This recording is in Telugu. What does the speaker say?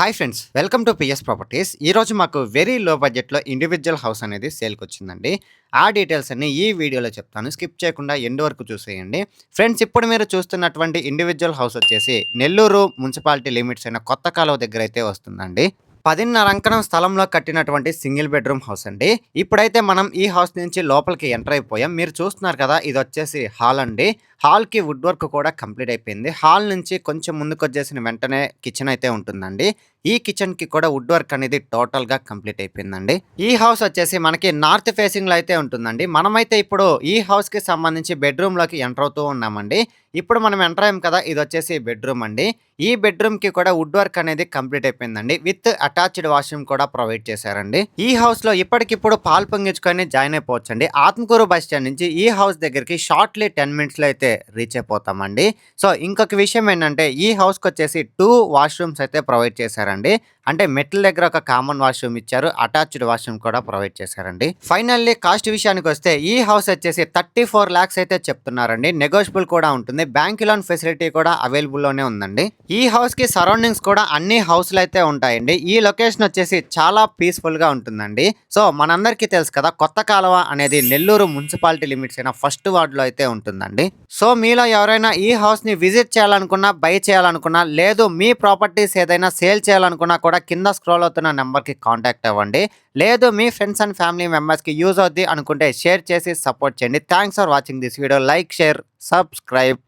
Hi friends, welcome to PS properties. ఈరోజు మాకు వెరీ లో బడ్జెట్లో ఇండివిజువల్ హౌస్ అనేది సేల్కి వచ్చిందండి. ఆ డీటెయిల్స్ అన్ని ఈ వీడియోలో చెప్తాను. స్కిప్ చేయకుండా ఎండ్ వరకు చూసేయండి. ఫ్రెండ్స్, ఇప్పుడు మీరు చూస్తున్నటువంటి ఇండివిజువల్ హౌస్ వచ్చేసి నెల్లూరు మున్సిపాలిటీ లిమిట్స్ అయిన కొత్త కాలువ దగ్గర అయితే వస్తుందండి. 10.5 అంకణం స్థలంలో కట్టినటువంటి సింగిల్ బెడ్రూమ్ హౌస్ అండి. ఇప్పుడైతే మనం ఈ హౌస్ నుంచి లోపలికి ఎంటర్ అయిపోయాం. మీరు చూస్తున్నారు కదా, ఇది వచ్చేసి హాల్ అండి. హాల్‌కి వుడ్ వర్క్ కూడా కంప్లీట్ అయిపోయింది. హాల్ నుంచి కొంచెం ముందుకొచ్చేసిన వెంటనే కిచెన్ అయితే ఉంటుందండి. ఈ కిచెన్‌కి కూడా వుడ్ వర్క్ అనేది టోటల్‌గా కంప్లీట్ అయిపోయిందండి. ఈ హౌస్ వచ్చేసి మనకి నార్త్ ఫేసింగ్‌లో అయితే ఉంటుందండి. మనమైతే ఇప్పుడు ఈ హౌస్‌కి సంబంధించి బెడ్రూమ్‌లోకి ఎంటర్ అవుతూ ఉన్నామండి. ఇప్పుడు మనం ఎంటర్ అయ్యాం కదా, ఇదొచ్చేసి బెడ్రూమ్ అండి. ఈ బెడ్రూమ్‌కి కూడా వుడ్ వర్క్ అనేది కంప్లీట్ అయిపోయిందండి. విత్ అటాచ్డ్ వాష్‌రూమ్ కూడా ప్రొవైడ్ చేశారండి. ఈ హౌస్‌లో ఇప్పటికిప్పుడు పాలు పొంగించుకొని జాయిన్ అయిపోవచ్చండి. ఆత్మకూరు బస్ స్టాండ్ నుంచి ఈ హౌస్ దగ్గరికి షార్ట్‌లీ 10 మినిట్స్‌లో అయితే రీచ్ అయిపోతామండి. సో, ఇంకొక విషయం ఏంటంటే ఈ హౌస్‌కొచ్చేసి 2 వాష్‌రూమ్స్ అయితే ప్రొవైడ్ చేశారండి. అంటే మెట్ల దగ్గర ఒక కామన్ వాష్‌రూమ్ ఇచ్చారు. అటాచ్డ్ వాష్‌రూమ్ కూడా ప్రొవైడ్ చేశారండి. ఫైనల్లీ కాస్ట్ విషయానికొస్తే ఈ హౌస్ వచ్చేసి 34 లాక్స్ అయితే చెప్తున్నారండి. నెగోషియబుల్ కూడా ఉంటుంది. బ్యాంక్ లోన్ ఫెసిలిటీ కూడా అవైలబుల్‌లోనే ఉందండి. ఈ హౌస్‌కి సరౌండింగ్స్ కూడా అన్ని హౌస్‌లు అయితే ఉంటాయండి. ఈ లొకేషన్ వచ్చేసి చాలా పీస్‌ఫుల్‌గా ఉంటుందండి. సో, మనందరికీ తెలుసు కదా, కొత్త కాలువ అనేది నెల్లూరు మున్సిపాలిటీ లిమిట్స్ అయిన ఫస్ట్ వార్డ్‌లో అయితే ఉంటుందండి. సో, మీలో ఎవరైనా ఈ హౌస్‌ని విజిట్ చేయాలనుకున్నా, బై చేయాలనుకున్నా, లేదు మీ ప్రాపర్టీస్ ఏదైనా సేల్ చేయాలనుకున్నా కూడా కింద స్క్రోల్ అవుతున్న నెంబర్‌కి కాంటాక్ట్ అవ్వండి. లేదు మీ ఫ్రెండ్స్ అండ్ ఫ్యామిలీ మెంబర్స్‌కి యూజ్ అవుద్ది అనుకుంటే షేర్ చేసి సపోర్ట్ చేయండి. Thanks for watching this video. Like, share, subscribe.